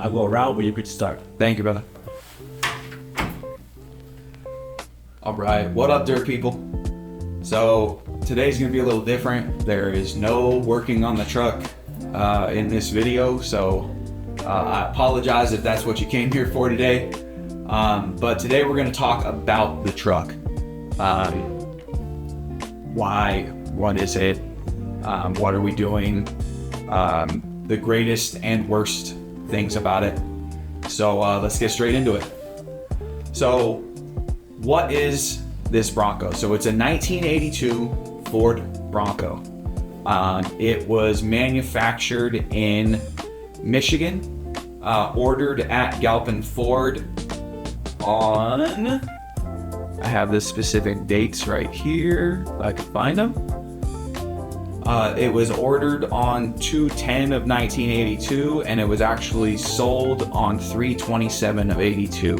I'll go around, but you could start. Thank you, brother. All right, what up, dirt people? So today's gonna be a little different. There is no working on the truck in this video, so I apologize if that's what you came here for today. But today we're gonna talk about the truck. Why? What is it? What are we doing? The greatest and worst things about it. So let's get straight into it. So what is this Bronco? So it's a 1982 Ford Bronco. It was manufactured in Michigan, ordered at Galpin Ford on, I have the specific dates right here, if I can find them. It was ordered on 2/10 of 1982, and it was actually sold on 3/27 of 82.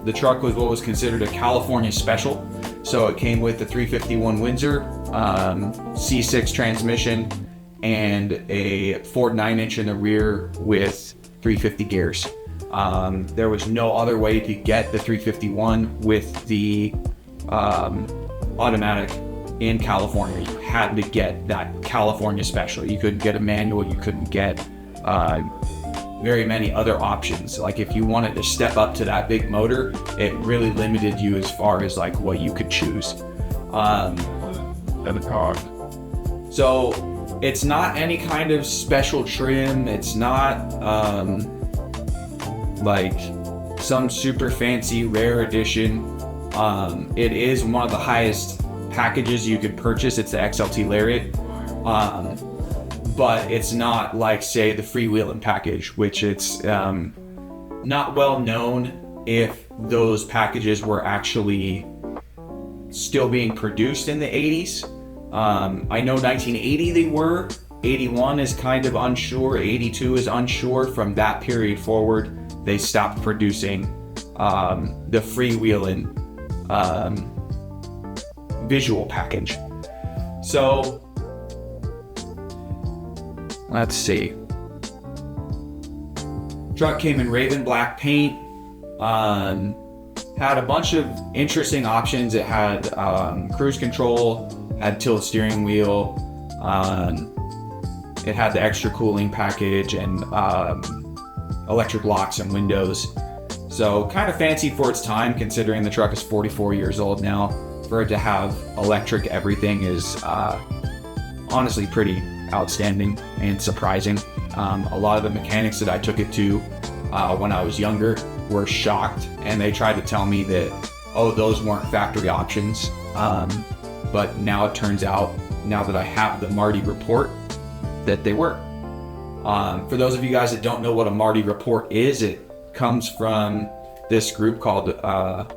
The truck was what was considered a California special. So it came with the 351 Windsor, C6 transmission, and a Ford 9-inch in the rear with 350 gears. There was no other way to get the 351 with the automatic in California. You had to get that California special. You couldn't get a manual, you couldn't get very many other options. Like if you wanted to step up to that big motor, it really limited you as far as like what you could choose. So it's not any kind of special trim. It's not like some super fancy rare edition. It is one of the highest packages you could purchase. It's the XLT Lariat. But it's not like, say, the freewheeling package, which it's not well known if those packages were actually still being produced in the 80s. I know 1980 they were, 81 is kind of unsure, 82 is unsure. From that period forward, they stopped producing the freewheeling visual package. So let's see. Truck came in raven black paint. Had a bunch of interesting options. It had cruise control, had tilt steering wheel. It had the extra cooling package and electric locks and windows. So kind of fancy for its time, considering the truck is 44 years old now. For it to have electric everything is honestly pretty outstanding and surprising. A lot of the mechanics that I took it to when I was younger were shocked, and they tried to tell me that, oh, those weren't factory options. But now it turns out, now that I have the Marty report, that they were. For those of you guys that don't know what a Marty report is, it comes from this group called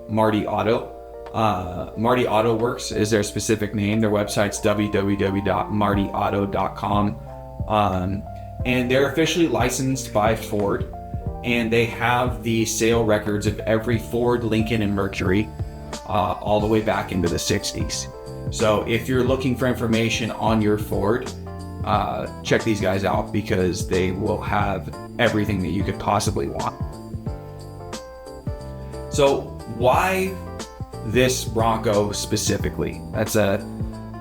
Marty Auto. Marty Auto Works is their specific name. Their website's www.martyauto.com. And they're officially licensed by Ford, and they have the sale records of every Ford, Lincoln, and Mercury all the way back into the 60s. So if you're looking for information on your Ford, check these guys out, because they will have everything that you could possibly want. So why this Bronco specifically? That's a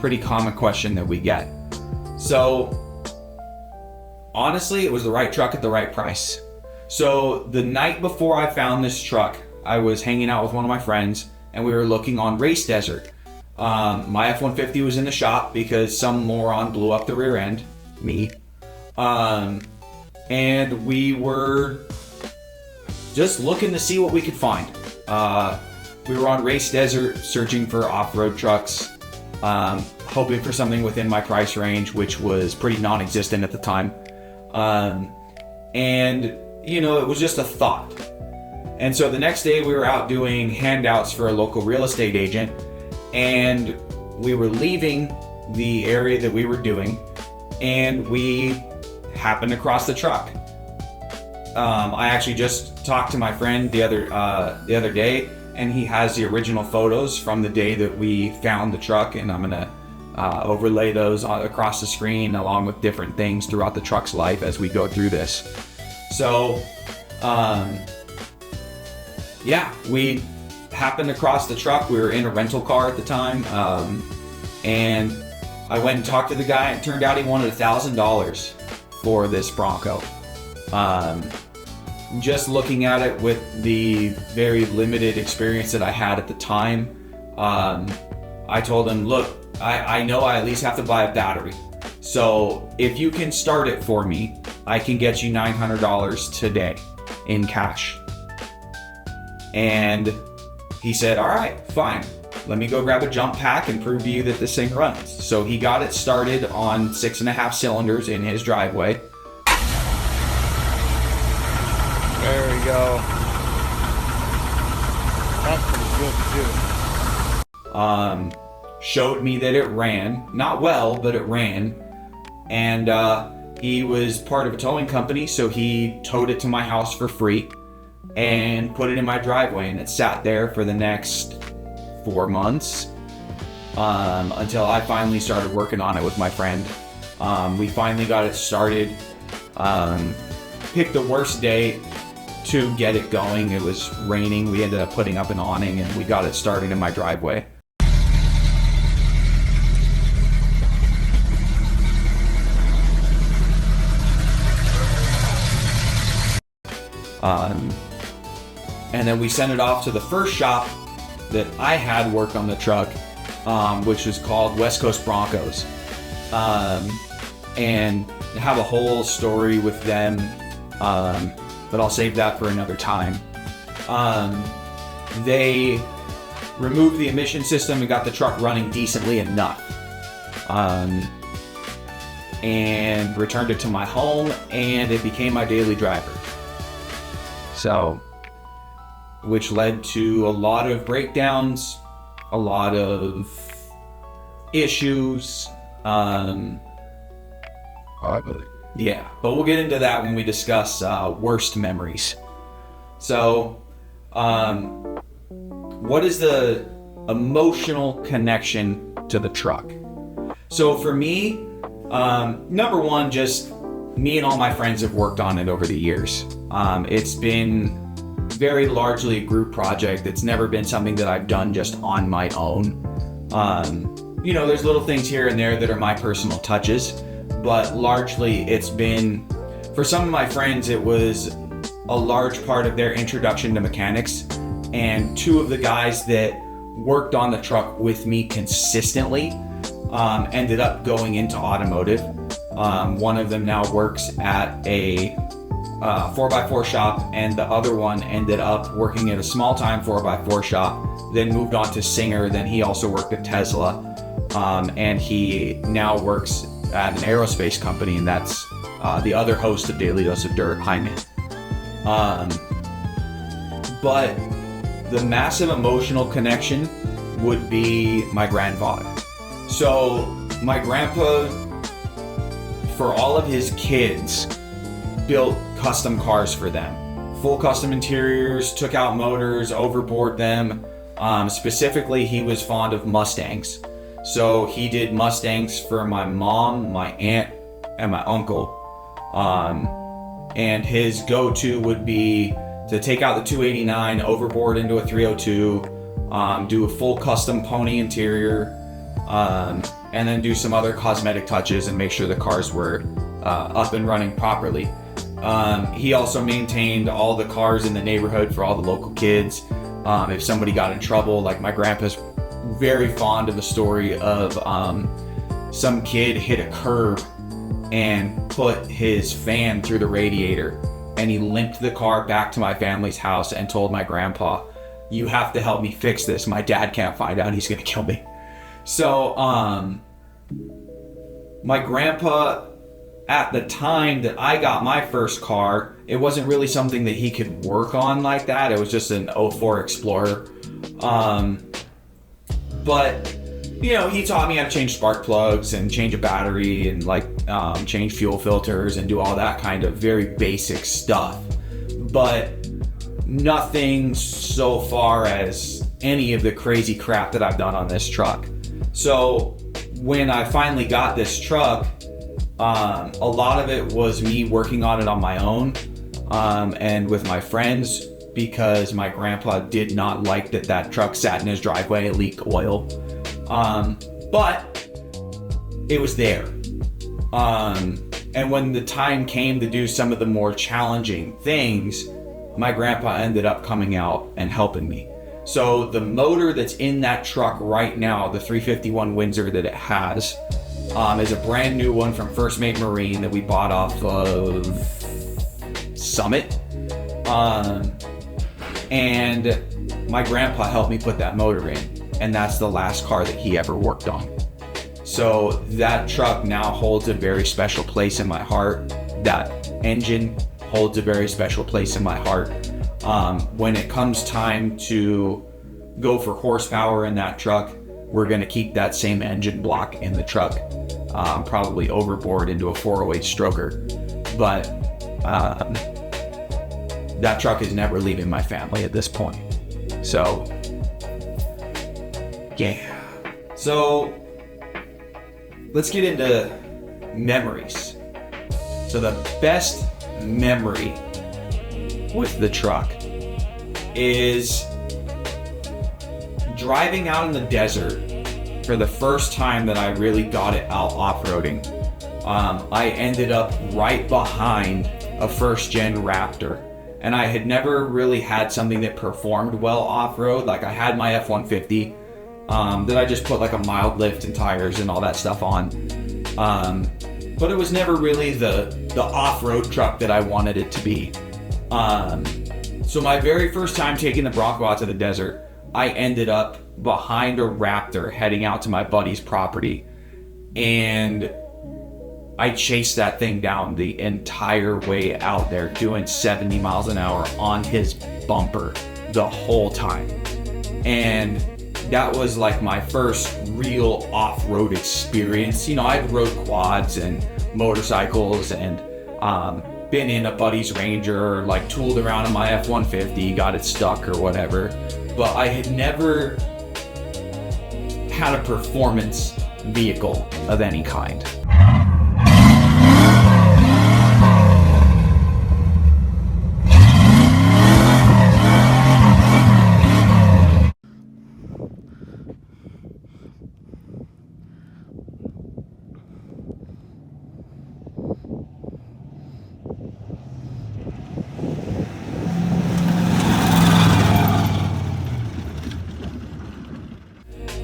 pretty common question that we get. So honestly, it was the right truck at the right price. So the night before I found this truck, I was hanging out with one of my friends, and we were looking on Race Desert. My F-150 was in the shop because some moron blew up the rear end, me. And we were just looking to see what we could find. We were on Race Desert searching for off-road trucks, hoping for something within my price range, which was pretty non-existent at the time. And, you know, it was just a thought. And so the next day we were out doing handouts for a local real estate agent, and we were leaving the area that we were doing, and we happened across the truck. I actually just talked to my friend the other day, and he has the original photos from the day that we found the truck, and I'm gonna overlay those across the screen along with different things throughout the truck's life as we go through this. So, yeah, we happened across the truck. We were in a rental car at the time, and I went and talked to the guy, and it turned out he wanted $1,000 for this Bronco. Just looking at it with the very limited experience that I had at the time, I told him, look, I know I at least have to buy a battery. So if you can start it for me, I can get you $900 today in cash. And he said, all right, fine. Let me go grab a jump pack and prove to you that this thing runs. So he got it started on 6.5 cylinders in his driveway. There we go. That's pretty good too. Showed me that it ran. Not well, but it ran. And he was part of a towing company, so he towed it to my house for free and put it in my driveway, and it sat there for the next 4 months until I finally started working on it with my friend. We finally got it started. Picked the worst day to get it going. It was raining. We ended up putting up an awning, and we got it started in my driveway. And then we sent it off to the first shop that I had work on the truck, which was called West Coast Broncos. And I have a whole story with them, but I'll save that for another time. They removed the emission system and got the truck running decently enough. And returned it to my home, and it became my daily driver. So, which led to a lot of breakdowns, a lot of issues. Yeah, but we'll get into that when we discuss worst memories. So, what is the emotional connection to the truck? So for me, number one, just me and all my friends have worked on it over the years. It's been very largely a group project. It's never been something that I've done just on my own. There's little things here and there that are my personal touches, but largely it's been, for some of my friends, it was a large part of their introduction to mechanics. And two of the guys that worked on the truck with me consistently ended up going into automotive. One of them now works at a 4x4 shop, and the other one ended up working at a small-time 4x4 shop, then moved on to Singer. Then he also worked at Tesla, and he now works at an aerospace company, and that's the other host of Daily Dose of Dirt, Jaime. But the massive emotional connection would be my grandfather. So my grandpa, for all of his kids, built custom cars for them. Full custom interiors, took out motors, overboard them. Specifically, he was fond of Mustangs. So he did Mustangs for my mom, my aunt, and my uncle. And his go-to would be to take out the 289, overboard into a 302, do a full custom pony interior, and then do some other cosmetic touches and make sure the cars were up and running properly. He also maintained all the cars in the neighborhood for all the local kids. If somebody got in trouble, like my grandpa's very fond of the story of some kid hit a curb and put his fan through the radiator, and he limped the car back to my family's house and told my grandpa, "You have to help me fix this. My dad can't find out. He's gonna kill me." So my grandpa, at the time that I got my first car, it wasn't really something that he could work on like that. It was just an '04 Explorer. But he taught me how to change spark plugs and change a battery and change fuel filters and do all that kind of very basic stuff. But nothing so far as any of the crazy crap that I've done on this truck. So when I finally got this truck, a lot of it was me working on it on my own. and with my friends, because my grandpa did not like that truck sat in his driveway, it leaked oil. But it was there. And when the time came to do some of the more challenging things, my grandpa ended up coming out and helping me. So the motor that's in that truck right now, the 351 Windsor that it has, is a brand new one from First Mate Marine that we bought off of Summit. And my grandpa helped me put that motor in, and that's the last car that he ever worked on. So that truck now holds a very special place in my heart. That engine holds a very special place in my heart. When it comes time to go for horsepower in that truck, we're going to keep that same engine block in the truck, probably overboard into a 408 stroker. But that truck is never leaving my family at this point. So, yeah. So, let's get into memories. So the best memory with the truck is driving out in the desert for the first time that I really got it out off-roading. I ended up right behind a first-gen Raptor, and I had never really had something that performed well off-road. Like, I had my F-150 that I just put like a mild lift and tires and all that stuff on. But it was never really the off-road truck that I wanted it to be. So my very first time taking the Bronco out to the desert, I ended up behind a Raptor heading out to my buddy's property, and I chased that thing down the entire way out there, doing 70 miles an hour on his bumper the whole time. And that was like my first real off-road experience. You know, I'd rode quads and motorcycles and been in a buddy's Ranger, like tooled around in my F-150, got it stuck or whatever. But I had never had a performance vehicle of any kind.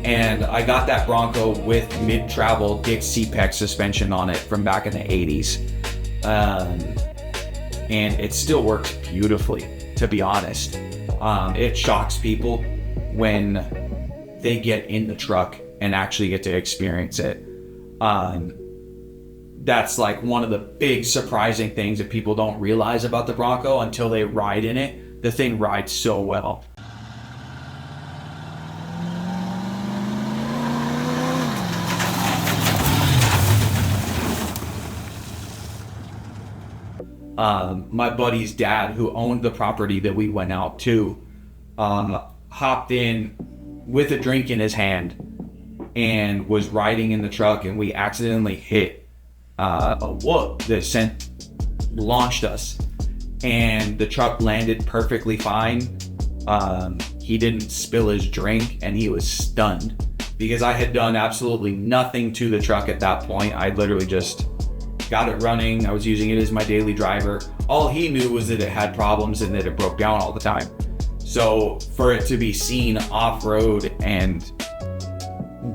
And I got that Bronco with mid-travel Dix C-Pec suspension on it from back in the 80s. And it still works beautifully, to be honest. It shocks people when they get in the truck and actually get to experience it. That's like one of the big surprising things that people don't realize about the Bronco until they ride in it. The thing rides so well. My buddy's dad, who owned the property that we went out to, hopped in with a drink in his hand and was riding in the truck, and we accidentally hit a whoop that launched us, and the truck landed perfectly fine. He didn't spill his drink, and he was stunned because I had done absolutely nothing to the truck at that point. I literally just got it running. I was using it as my daily driver. All he knew was that it had problems and that it broke down all the time. So for it to be seen off-road and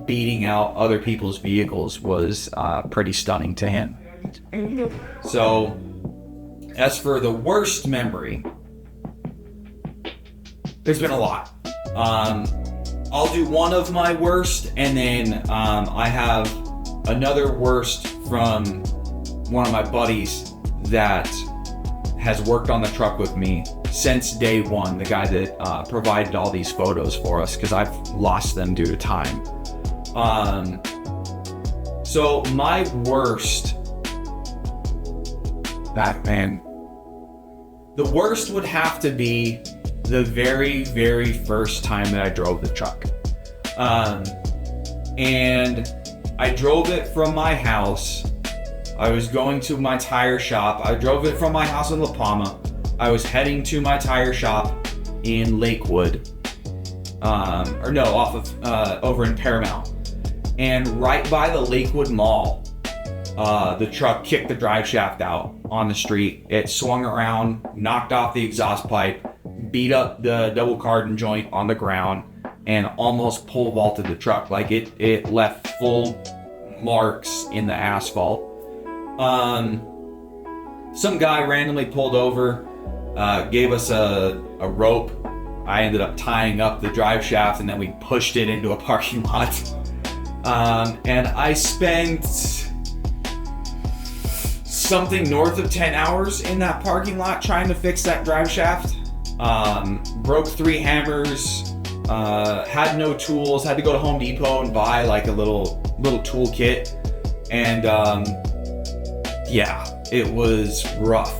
beating out other people's vehicles was pretty stunning to him. So as for the worst memory, there's been a lot. I'll do one of my worst, and then I have another worst from one of my buddies that has worked on the truck with me since day one, the guy that provided all these photos for us, because I've lost them due to time. So my worst, the worst would have to be the very, very first time that I drove the truck. And I drove it from my house. I was going to my tire shop. I drove it from my house in La Palma. I was heading to my tire shop in Lakewood, over in Paramount. And right by the Lakewood Mall, the truck kicked the drive shaft out on the street. It swung around, knocked off the exhaust pipe, beat up the double cardan joint on the ground, and almost pole vaulted the truck. Like it left full marks in the asphalt. Some guy randomly pulled over, gave us a rope. I ended up tying up the drive shaft, and then we pushed it into a parking lot. And I spent something north of 10 hours in that parking lot trying to fix that drive shaft. Broke 3 hammers, had no tools, had to go to Home Depot and buy like a little tool kit. And yeah, it was rough.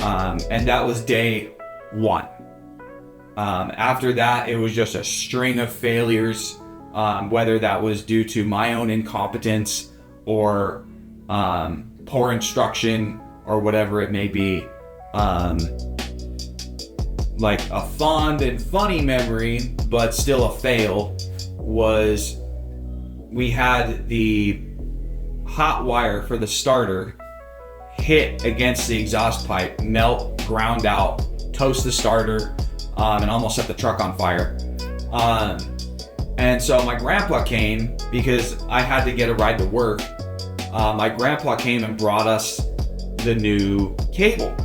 And that was day 1. After that, it was just a string of failures, whether that was due to my own incompetence or poor instruction or whatever it may be. Like a fond and funny memory, but still a fail, was we had the hot wire for the starter hit against the exhaust pipe, melt, ground out, toast the starter, and almost set the truck on fire. And so my grandpa came, because I had to get a ride to work. My grandpa came and brought us the new cable.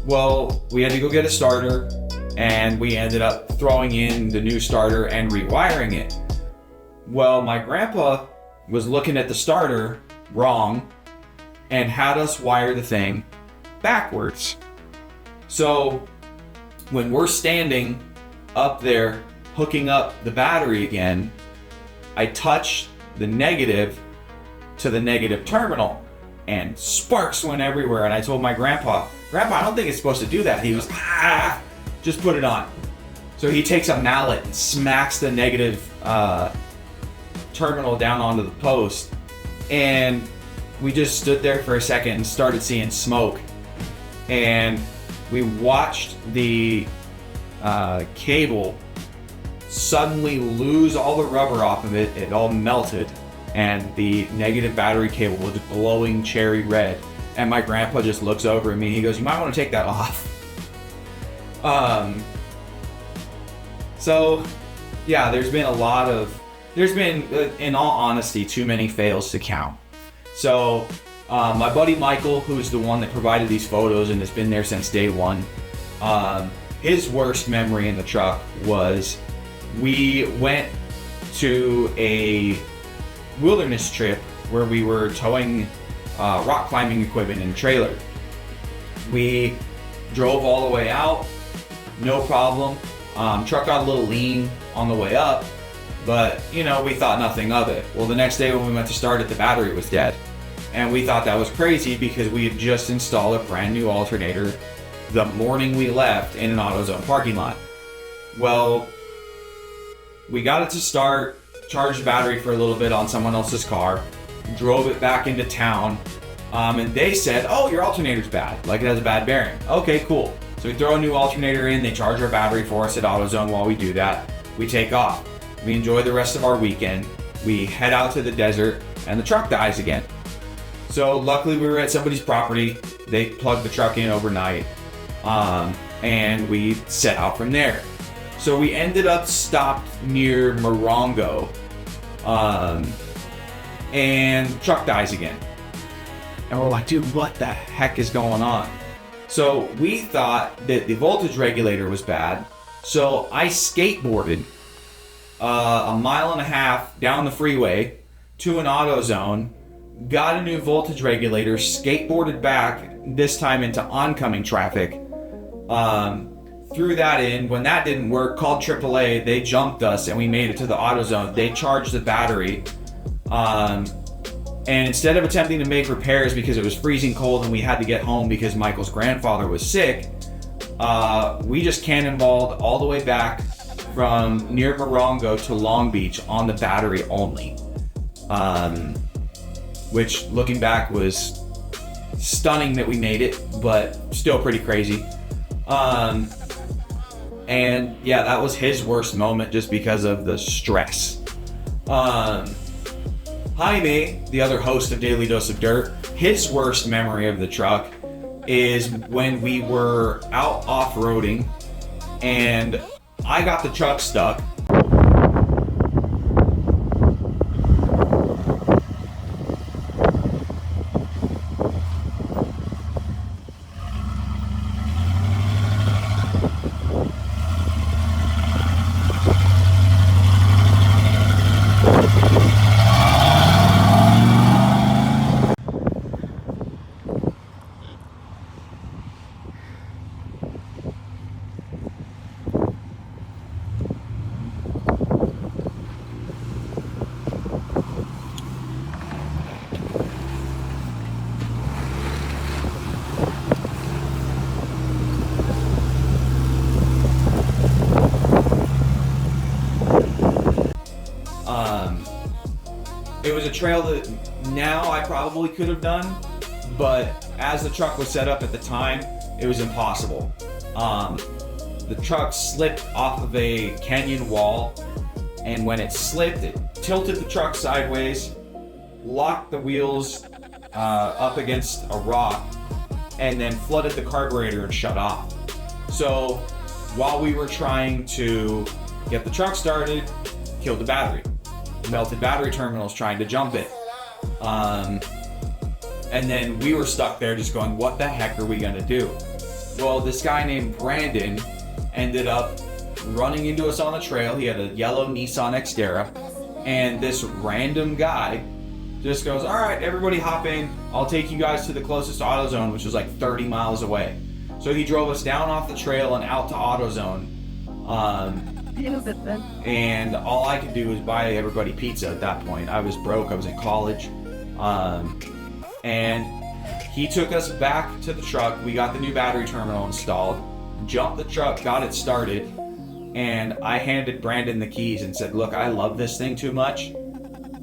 Well, we had to go get a starter, and we ended up throwing in the new starter and rewiring it. Well, my grandpa was looking at the starter wrong and had us wire the thing backwards. So when we're standing up there hooking up the battery again, I touched the negative to the negative terminal, and sparks went everywhere. And I told my grandpa, I don't think it's supposed to do that. He was, just put it on. So he takes a mallet and smacks the negative terminal down onto the post. And we just stood there for a second and started seeing smoke. And we watched the cable suddenly lose all the rubber off of it. It all melted, and the negative battery cable was glowing cherry red. And my grandpa just looks over at me. He goes, "You might want to take that off." So yeah, there's been, in all honesty, too many fails to count. So my buddy Michael, who's the one that provided these photos and has been there since day 1, his worst memory in the truck was we went to a wilderness trip where we were towing rock climbing equipment in a trailer. We drove all the way out, no problem. Truck got a little lean on the way up, but we thought nothing of it. Well, the next day when we went to start it, the battery was dead. And we thought that was crazy because we had just installed a brand new alternator the morning we left in an AutoZone parking lot. Well, we got it to start, charged the battery for a little bit on someone else's car, drove it back into town, and they said, "Oh, your alternator's bad, like it has a bad bearing." Okay, cool. So we throw a new alternator in, they charge our battery for us at AutoZone. While we do that, we take off. We enjoy the rest of our weekend. We head out to the desert, and the truck dies again. So luckily we were at somebody's property. They plugged the truck in overnight, and we set out from there. So we ended up stopped near Morongo, and truck dies again. And we're like, dude, what the heck is going on? So we thought that the voltage regulator was bad. So I skateboarded a mile and a half down the freeway to an AutoZone, got a new voltage regulator, skateboarded back, this time into oncoming traffic, threw that in. When that didn't work, called AAA. They jumped us and we made it to the AutoZone. They charged the battery, and instead of attempting to make repairs because it was freezing cold and we had to get home because Michael's grandfather was sick, we just cannonballed all the way back from near Morongo to Long Beach on the battery only, which looking back was stunning that we made it, but still pretty crazy. And yeah, that was his worst moment just because of the stress. Jaime, the other host of Daily Dose of Dirt, his worst memory of the truck is when we were out off-roading and I got the truck stuck. It was a trail that now I probably could have done, but as the truck was set up at the time, it was impossible. The truck slipped off of a canyon wall, and when it slipped, it tilted the truck sideways, locked the wheels up against a rock, and then flooded the carburetor and shut off. So while we were trying to get the truck started, killed the battery. Melted battery terminals trying to jump it. And then we were stuck there just going, what the heck are we gonna do? Well, this guy named Brandon ended up running into us on the trail. He had a yellow Nissan Xterra, and this random guy just goes, all right, everybody hop in. I'll take you guys to the closest AutoZone, which was like 30 miles away. So he drove us down off the trail and out to AutoZone. And all I could do was buy everybody pizza at that point. I was broke, I was in college. And he took us back to the truck. We got the new battery terminal installed, jumped the truck, got it started, and I handed Brandon the keys and said, look, I love this thing too much.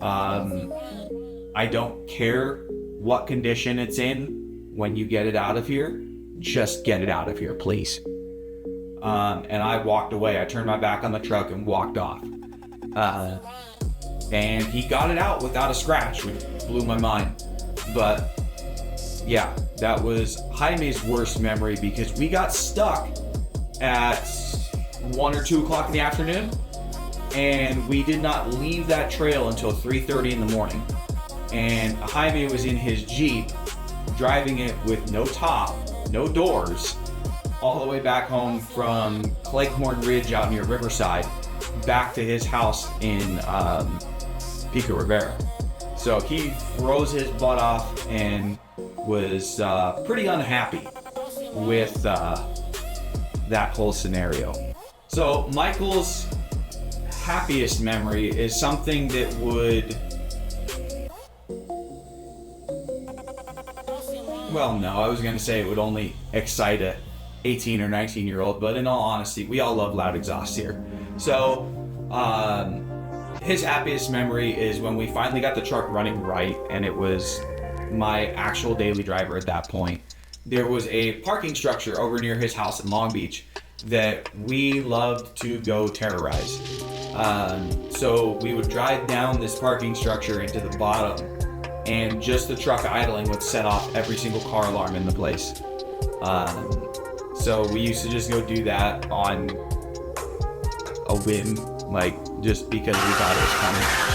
I don't care what condition it's in when you get it out of here. Just get it out of here, please. And I walked away. I turned my back on the truck and walked off. And he got it out without a scratch, which blew my mind. But yeah, that was Jaime's worst memory because we got stuck at 1 or 2 o'clock in the afternoon, and we did not leave that trail until 3:30 in the morning. And Jaime was in his Jeep, driving it with no top, no doors, all the way back home from Cleghorn Ridge out near Riverside, back to his house in Pico Rivera. So he froze his butt off and was pretty unhappy with that whole scenario. So Michael's happiest memory is something that would, well, no, I was gonna say it would only excite a 18 or 19-year-old, but in all honesty, we all love loud exhaust here. So his happiest memory is when we finally got the truck running right, and it was my actual daily driver at that point. There was a parking structure over near his house in Long Beach that we loved to go terrorize. So we would drive down this parking structure into the bottom, and just the truck idling would set off every single car alarm in the place. So we used to just go do that on a whim, like just because we thought it was funny.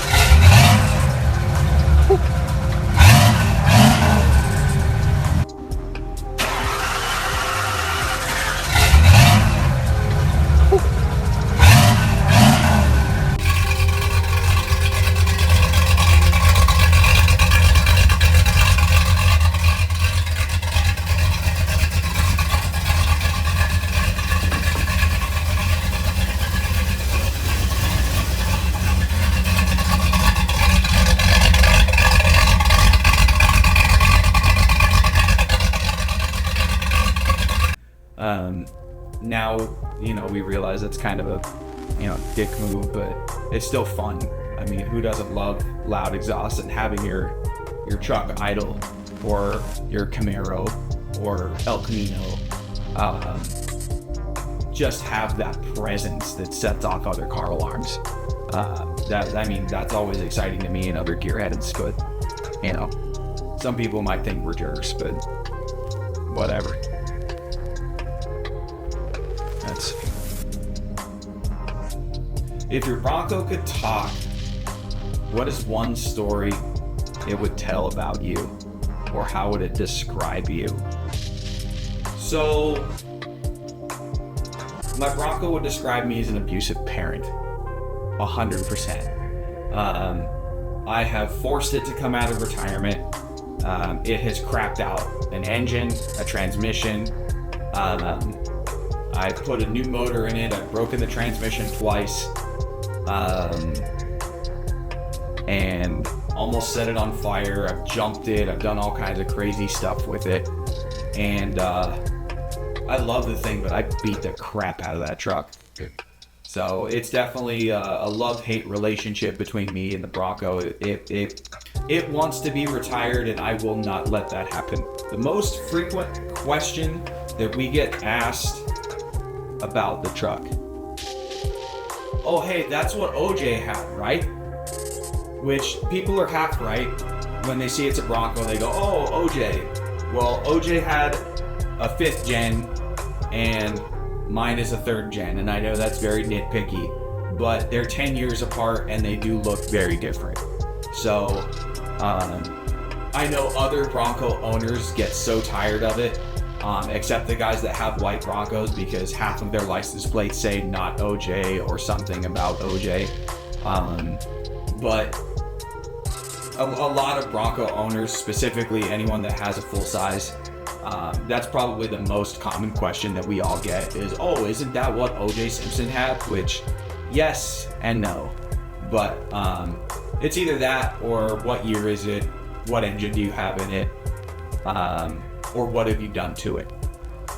Now, we realize that's kind of a, dick move, but it's still fun. I mean, who doesn't love loud exhaust and having your truck idle or your Camaro or El Camino, just have that presence that sets off other car alarms. That's always exciting to me and other gearheads, but you know, some people might think we're jerks, but whatever. If your Bronco could talk, what is one story it would tell about you, or how would it describe you? So, my Bronco would describe me as an abusive parent, 100%. I have forced it to come out of retirement. It has crapped out an engine, a transmission. I've put a new motor in it. I've broken the transmission twice. And almost set it on fire. I've jumped it. I've done all kinds of crazy stuff with it. And I love the thing, but I beat the crap out of that truck. So it's definitely a love-hate relationship between me and the Bronco. It wants to be retired, and I will not let that happen. The most frequent question that we get asked about the truck: oh, hey, that's what OJ had, right? Which people are half right. When they see it's a Bronco, they go, oh, OJ. Well, OJ had a 5th gen, and mine is a 3rd gen, and I know that's very nitpicky, but they're 10 years apart, and they do look very different. So, I know other Bronco owners get so tired of it, except the guys that have white Broncos, because half of their license plates say not OJ or something about OJ. But a lot of Bronco owners, specifically anyone that has a full size, that's probably the most common question that we all get is, oh, isn't that what OJ Simpson had? Which, yes and no. But it's either that, or what year is it? What engine do you have in it? Or what have you done to it?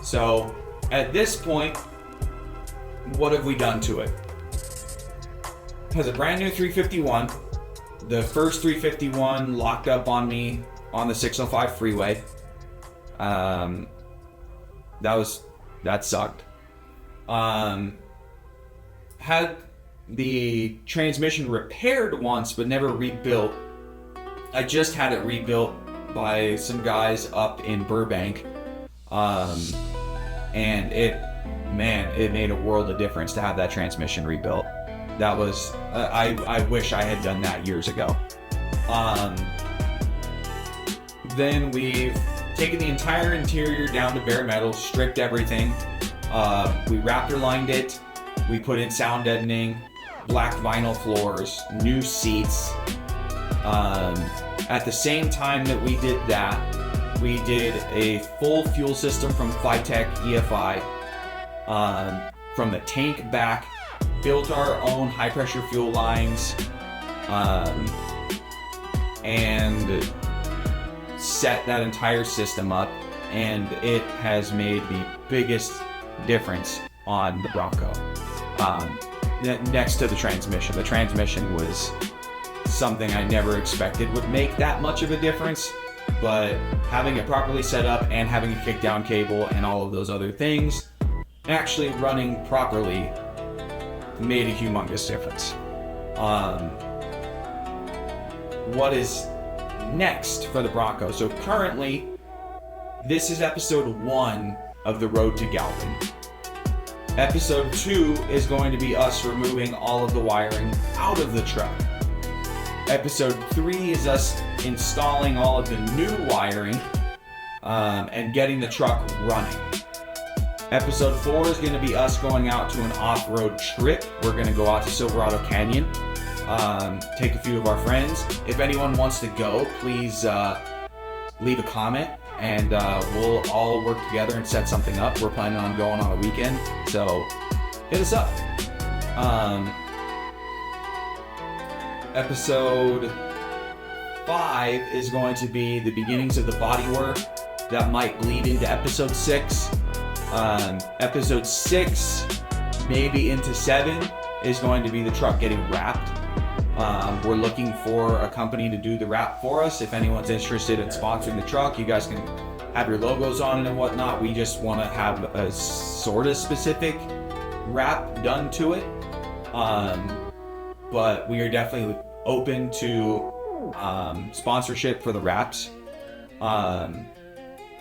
So at this point, what have we done to it? It has a brand new 351. The first 351 locked up on me on the 605 freeway. That sucked. Had the transmission repaired once, but never rebuilt. I just had it rebuilt by some guys up in Burbank. And it made a world of difference to have that transmission rebuilt. That was, I wish I had done that years ago. Then we've taken the entire interior down to bare metal, stripped everything. We raptor lined it. We put in sound deadening, black vinyl floors, new seats. At the same time that we did that, we did a full fuel system from Phytech EFI, from the tank back, built our own high pressure fuel lines, and set that entire system up, and it has made the biggest difference on the Bronco. Next to the transmission. The transmission was something I never expected would make that much of a difference, but having it properly set up and having a kickdown cable and all of those other things actually running properly made a humongous difference. What is next for the Bronco? So currently, this is episode 1 of the road to Galpin. Episode 2 is going to be us removing all of the wiring out of the truck. Episode 3 is us installing all of the new wiring and getting the truck running. Episode 4 is going to be us going out to an off-road trip. We're going to go out to Silverado Canyon, take a few of our friends. If anyone wants to go, please leave a comment, and we'll all work together and set something up. We're planning on going on a weekend, so hit us up. Episode 5 is going to be the beginnings of the bodywork that might bleed into episode 6. Episode 6, maybe into 7, is going to be the truck getting wrapped. We're looking for a company to do the wrap for us. If anyone's interested in sponsoring the truck, you guys can have your logos on it and whatnot. We just want to have a sort of specific wrap done to it. But we are definitely open to sponsorship for the wraps. And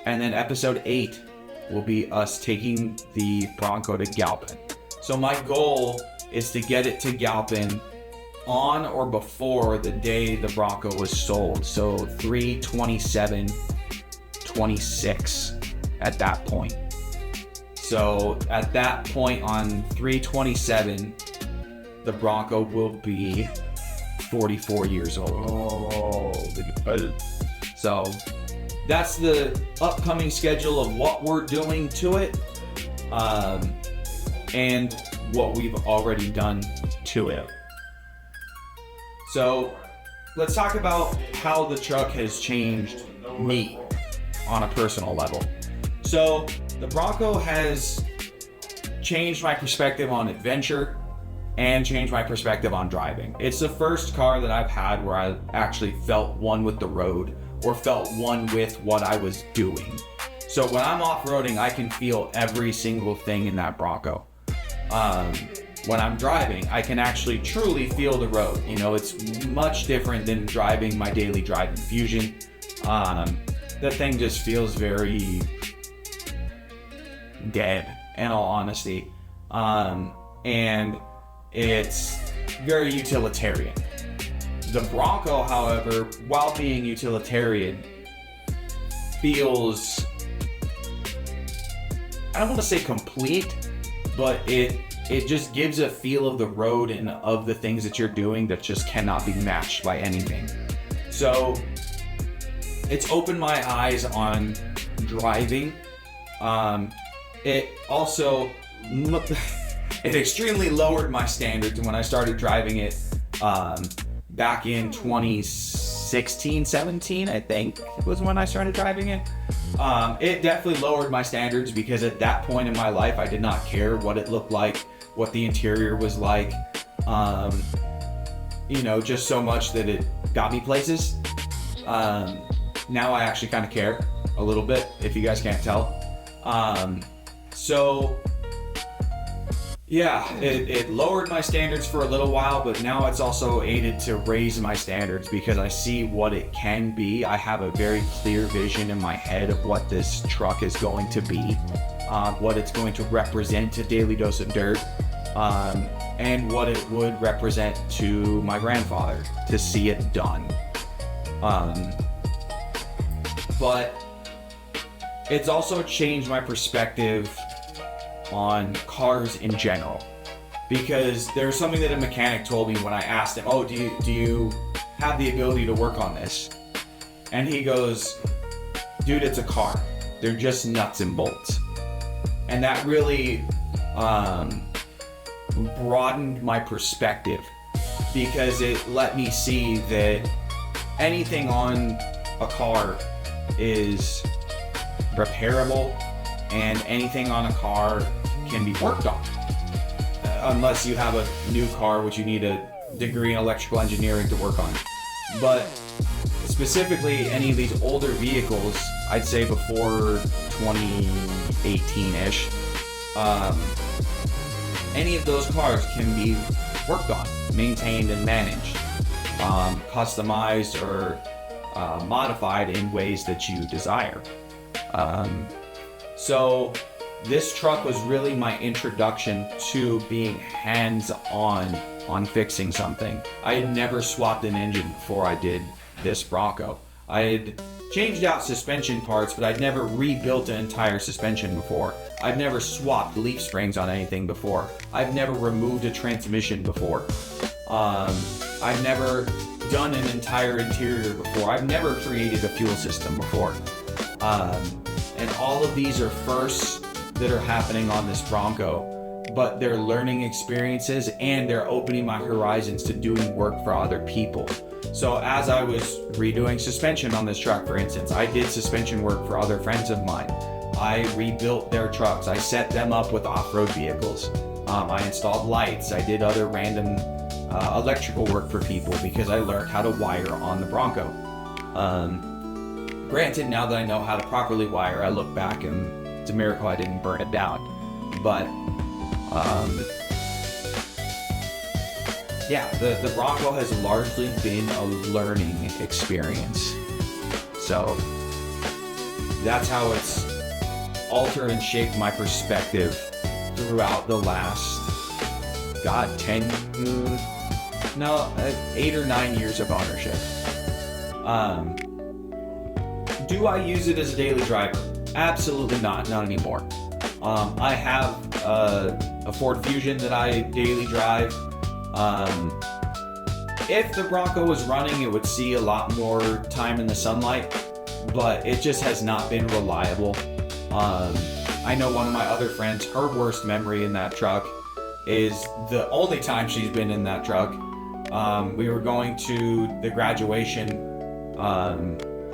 then episode 8 will be us taking the Bronco to Galpin. So my goal is to get it to Galpin on or before the day the Bronco was sold. So 3/27/26 at that point. So at that point on 3/27, the Bronco will be 44 years old. So that's the upcoming schedule of what we're doing to it, and what we've already done to it. So let's talk about how the truck has changed me on a personal level. So the Bronco has changed my perspective on adventure and changed my perspective on driving. It's the first car that I've had where I actually felt one with the road or felt one with what I was doing. So when I'm off-roading, I can feel every single thing in that Bronco. When I'm driving, I can actually truly feel the road. You know, it's much different than driving my daily drive in Fusion. The thing just feels very dead, in all honesty. And it's very utilitarian. The Bronco, however, while being utilitarian, feels, I don't want to say complete, but it just gives a feel of the road and of the things that you're doing that just cannot be matched by anything. So it's opened my eyes on driving. It also it extremely lowered my standards when I started driving it back in 2016, 17, I think was when I started driving it. It definitely lowered my standards because at that point in my life, I did not care what it looked like, what the interior was like, you know, just so much that it got me places. Now I actually kind of care a little bit, if you guys can't tell. So yeah, it lowered my standards for a little while, but now it's also aided to raise my standards because I see what it can be. I have a very clear vision in my head of what this truck is going to be, what it's going to represent to Daily Dose of Dirt, and what it would represent to my grandfather to see it done. But it's also changed my perspective on cars in general, because there's something that a mechanic told me when I asked him, oh, do you have the ability to work on this? And he goes, dude, it's a car. They're just nuts and bolts. And that really broadened my perspective, because it let me see that anything on a car is repairable, and anything on a car can be worked on. Unless you have a new car, which you need a degree in electrical engineering to work on. But specifically, any of these older vehicles, I'd say before 2018-ish, any of those cars can be worked on, maintained and managed, customized or modified in ways that you desire. So this truck was really my introduction to being hands-on on fixing something. I had never swapped an engine before I did this Bronco. I had changed out suspension parts, but I'd never rebuilt an entire suspension before. I've never swapped leaf springs on anything before. I've never removed a transmission before. I've never done an entire interior before. I've never created a fuel system before. And all of these are firsts that are happening on this Bronco, but they're learning experiences and they're opening my horizons to doing work for other people. So as I was redoing suspension on this truck, for instance, I did suspension work for other friends of mine. I rebuilt their trucks. I set them up with off-road vehicles. I installed lights. I did other random electrical work for people because I learned how to wire on the Bronco. Granted, now that I know how to properly wire, I look back and it's a miracle I didn't burn it down. But yeah, the Bronco has largely been a learning experience. So that's how it's altered and shaped my perspective throughout the last, 8 or 9 years of ownership. Do I use it as a daily driver? Absolutely not anymore. I have a Ford Fusion that I daily drive. If the Bronco was running, it would see a lot more time in the sunlight, but it just has not been reliable. I know one of my other friends, her worst memory in that truck is the only time she's been in that truck. We were going to the graduation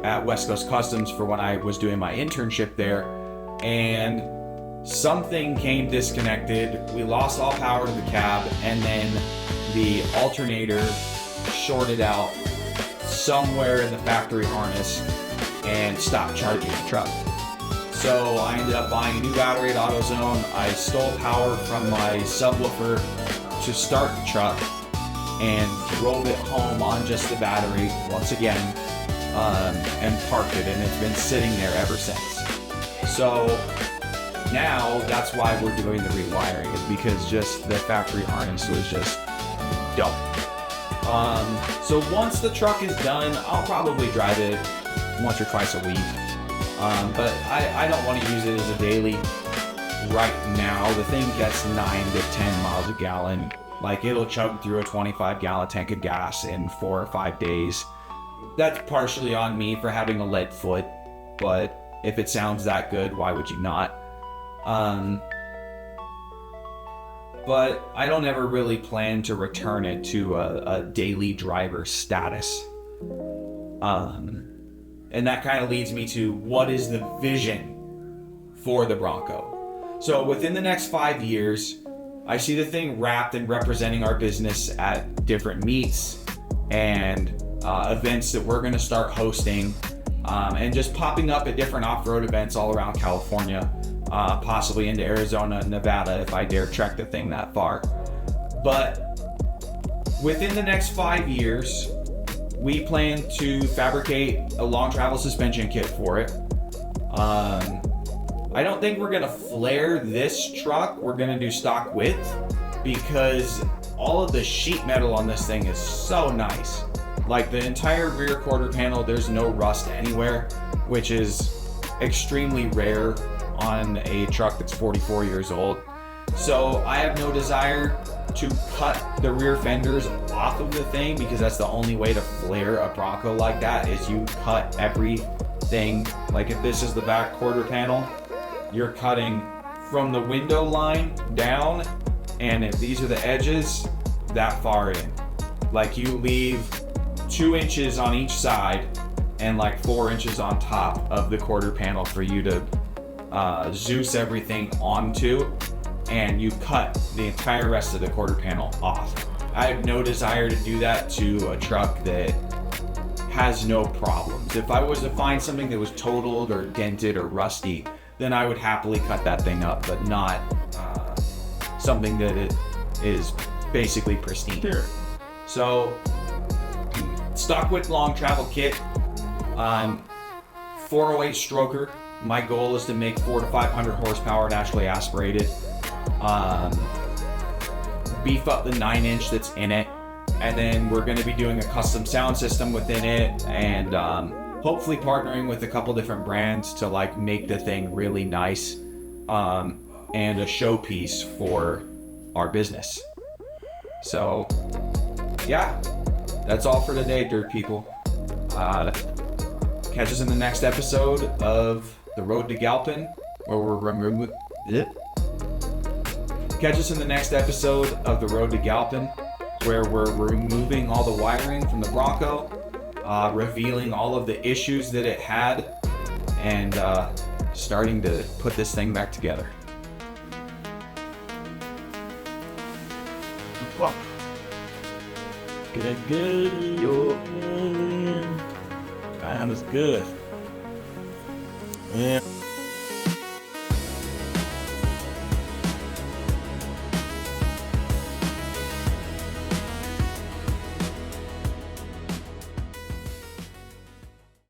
at West Coast Customs for when I was doing my internship there, and something came disconnected. We lost all power to the cab, and then the alternator shorted out somewhere in the factory harness and stopped charging the truck. So I ended up buying a new battery at AutoZone. I stole power from my subwoofer to start the truck and drove it home on just the battery once again, and parked it, and it's been sitting there ever since. So now that's why we're doing the rewiring, is because just the factory harness was just dumb. So once the truck is done, I'll probably drive it once or twice a week. But I don't want to use it as a daily right now. The thing gets 9 to 10 miles a gallon. Like, it'll chug through a 25-gallon tank of gas in 4 or 5 days. That's partially on me for having a lead foot, but if it sounds that good, why would you not? But I don't ever really plan to return it to a daily driver status. And that kind of leads me to, what is the vision for the Bronco? So within the next 5 years, I see the thing wrapped and representing our business at different meets and events that we're going to start hosting, and just popping up at different off-road events all around California, possibly into Arizona and Nevada if I dare trek the thing that far. But within the next 5 years, we plan to fabricate a long travel suspension kit for it. I don't think we're gonna flare this truck. We're gonna do stock width, because all of the sheet metal on this thing is so nice. Like, the entire rear quarter panel, there's no rust anywhere, which is extremely rare on a truck that's 44 years old. So I have no desire to cut the rear fenders off of the thing, because that's the only way to flare a Bronco like that, is you cut everything. Like, if this is the back quarter panel, you're cutting from the window line down, and if these are the edges, that far in. Like, you leave 2 inches on each side and like 4 inches on top of the quarter panel for you to Zeus everything onto, and you cut the entire rest of the quarter panel off. I have no desire to do that to a truck that has no problems. If I was to find something that was totaled or dented or rusty, then I would happily cut that thing up, but not something that it is basically pristine. Sure. So, stock width long travel kit, 408 stroker. My goal is to make 400 to 500 horsepower naturally aspirated. Beef up the 9-inch that's in it, and then we're going to be doing a custom sound system within it, and hopefully partnering with a couple different brands to like make the thing really nice, and a showpiece for our business. So yeah, that's all for today, dirt people. Catch us in the next episode of The Road to Galpin, where we're Catch us in the next episode of The Road to Galpin, where we're removing all the wiring from the Bronco, revealing all of the issues that it had, and starting to put this thing back together. Good. Yo. That is good. Yeah.